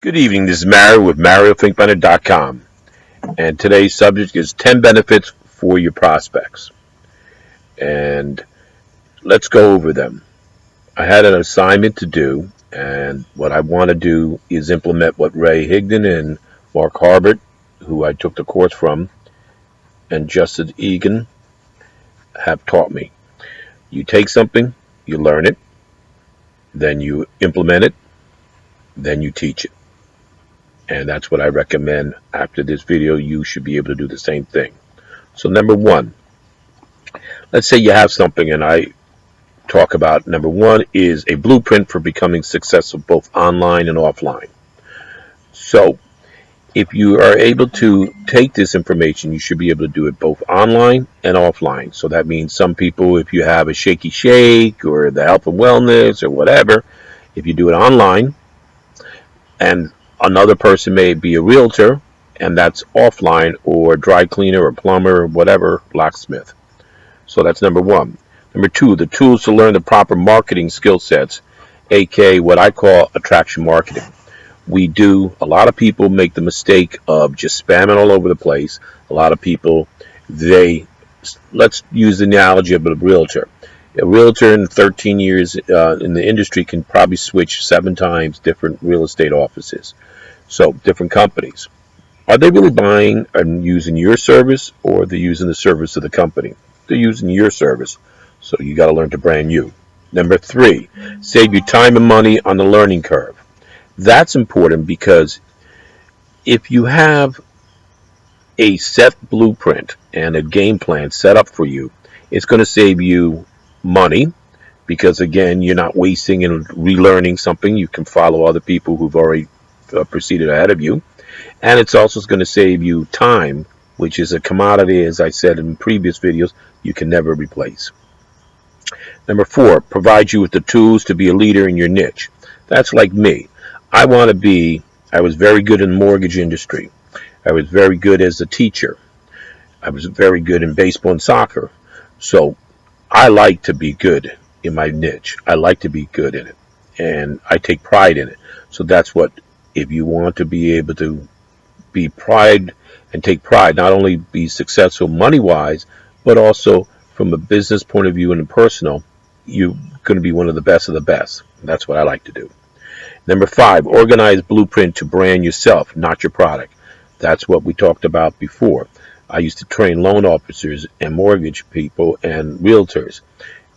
Good evening. This is Mario with MarioThinkBetter.com, and today's subject is 10 benefits for your prospects. And let's go over them. I had an assignment to do, and what I want to do is implement what Ray Higon and Mark Harbert, who I took the course from, and Justin Egan have taught me. You take something, you learn it, then you implement it, then you teach it. And that's what I recommend. After this video, you should be able to do the same thing. So number one, let's say you have something, and I talk about number one is a blueprint for becoming successful both online and offline. So if you are able to take this information, you should be able to do it both online and offline. So that means some people, if you have a shaky shake or the health and wellness or whatever, if you do it online, and another person may be a realtor, and that's offline, or dry cleaner or plumber or whatever, locksmith. So that's number one. Number two, the tools to learn the proper marketing skill sets, aka what I call attraction marketing. A lot of people make the mistake of just spamming all over the place. A lot of people, let's use the analogy of a realtor. A realtor in 13 years in the industry can probably switch 7 times different real estate offices. So different companies. Are they really buying and using your service, or are they using the service of the company? They're using your service. So you got to learn to brand you. Number 3, save you time and money on the learning curve. That's important because if you have a set blueprint and a game plan set up for you, it's going to save you money because, again, you're not wasting and relearning something. You can follow other people who've already proceeded ahead of you. And it's also going to save you time, which is a commodity, as I said in previous videos, you can never replace. Number 4, provide you with the tools to be a leader in your niche. That's like me. I was very good in the mortgage industry. I was very good as a teacher. I was very good in baseball and soccer. So I like to be good in my niche. I like to be good in it. And I take pride in it. So that's what, if you want to be able to be pride and take pride, not only be successful money-wise, but also from a business point of view and personal, you're going to be one of the best of the best. That's what I like to do. Number 5, organize blueprint to brand yourself, not your product. That's what we talked about before. I used to train loan officers and mortgage people and realtors.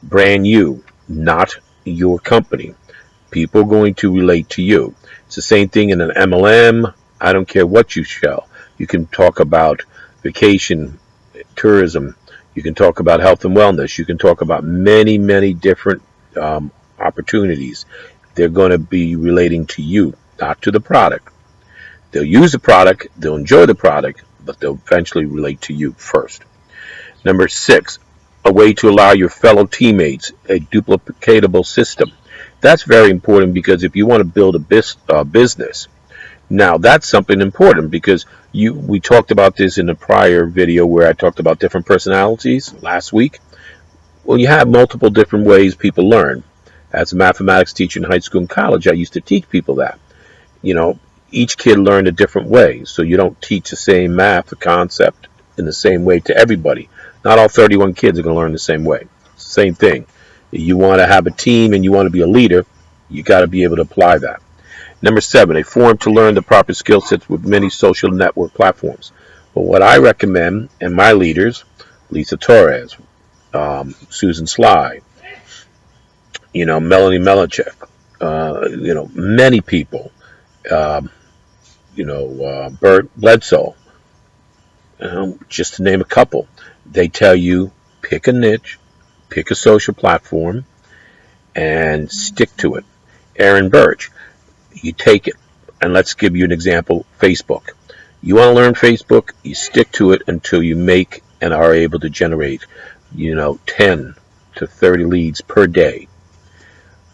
Brand you, not your company. People are going to relate to you. It's the same thing in an MLM. I don't care what you sell. You can talk about vacation, tourism. You can talk about health and wellness. You can talk about many, many different opportunities. They're going to be relating to you, not to the product. They'll use the product, they'll enjoy the product, but they'll eventually relate to you first. Number 6, a way to allow your fellow teammates a duplicatable system. That's very important because if you want to build a business, now that's something important because we talked about this in a prior video where I talked about different personalities last week. Well, you have multiple different ways people learn. As a mathematics teacher in high school and college, I used to teach people that. Each kid learned a different way, so you don't teach the same math concept in the same way to everybody. Not all 31 kids are going to learn the same way. Same thing. If you want to have a team and you want to be a leader, you got to be able to apply that. Number 7, a forum to learn the proper skill sets with many social network platforms. But what I recommend, and my leaders, Lisa Torres, Susan Sly, Melanie Melichek, many people, Bert Bledsoe, just to name a couple. They tell you pick a niche, pick a social platform, and stick to it. Aaron Birch, you take it, and let's give you an example, Facebook. You want to learn Facebook, you stick to it until you make and are able to generate, 10 to 30 leads per day.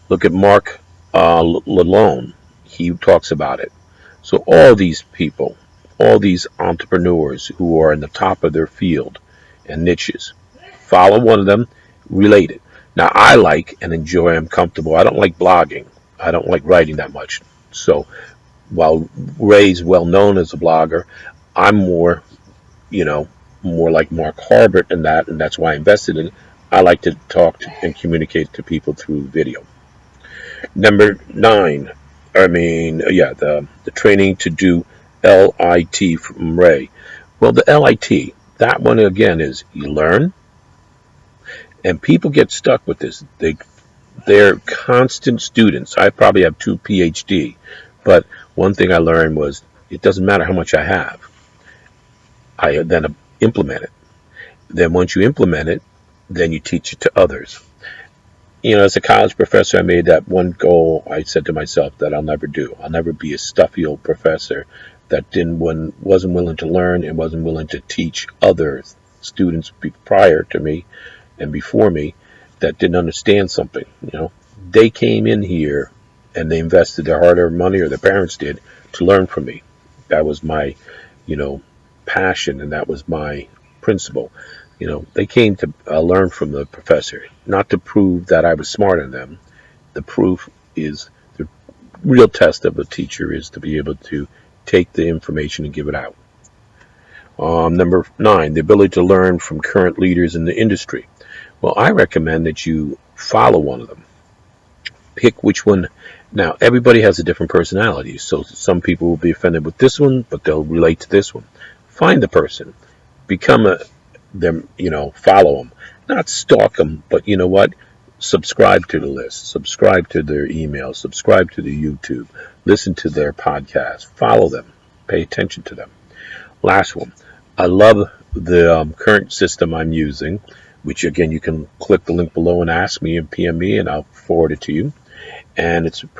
Look at Mark Lalone. He talks about it. So all these people, all these entrepreneurs who are in the top of their field and niches, follow one of them, relate it. Now, I like and enjoy, I'm comfortable. I don't like blogging. I don't like writing that much. So while Ray's well known as a blogger, I'm more, you know, more like Mark Harbert in that, and that's why I invested in it. I like to talk to and communicate to people through video. Number nine, yeah, the training to do LIT from Ray. Well, the LIT, that one again is you learn, and people get stuck with this. They're constant students. I probably have 2 PhD, but one thing I learned was it doesn't matter how much I have. I then implement it. Then once you implement it, then you teach it to others. As a college professor, I made that one goal. I said to myself that I'll never do. I'll never be a stuffy old professor that wasn't willing to learn and wasn't willing to teach other students prior to me and before me that didn't understand something. They came in here and they invested their hard-earned money, or their parents did, to learn from me. That was my, you know, passion, and that was my principle. They came to learn from the professor, not to prove that I was smarter than them. The proof is the real test of a teacher is to be able to take the information and give it out. Number 9, the ability to learn from current leaders in the industry. Well, I recommend that you follow one of them. Pick which one. Now, everybody has a different personality, so some people will be offended with this one, but they'll relate to this one. Find the person. Become them, follow them. Not stalk them, but you know what? Subscribe to the list. Subscribe to their email. Subscribe to the YouTube. Listen to their podcast. Follow them. Pay attention to them. Last one. I love the current system I'm using, which again, you can click the link below and ask me and PM me, and I'll forward it to you. And it's for a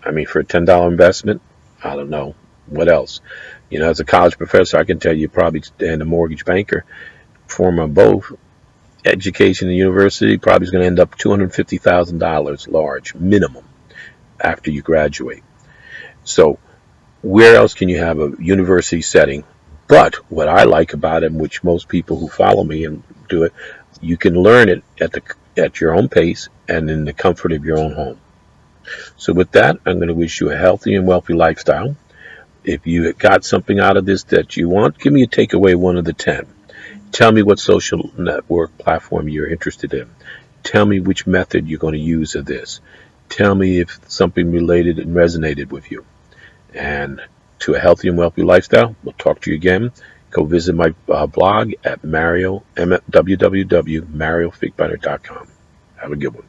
$10 investment, I don't know what else. As a college professor, I can tell you probably, and a mortgage banker, former both, education and university probably is going to end up $250,000 large minimum after you graduate. So where else can you have a university setting? But what I like about it, which most people who follow me and do it, you can learn it at your own pace and in the comfort of your own home. So with that, I'm going to wish you a healthy and wealthy lifestyle. If you got something out of this that you want, give me a takeaway 1 of the 10. Tell me what social network platform you're interested in. Tell me which method you're going to use of this. Tell me if something related and resonated with you. And to a healthy and wealthy lifestyle, we'll talk to you again. Go visit my blog at www.mariofigbinder.com. Have a good one.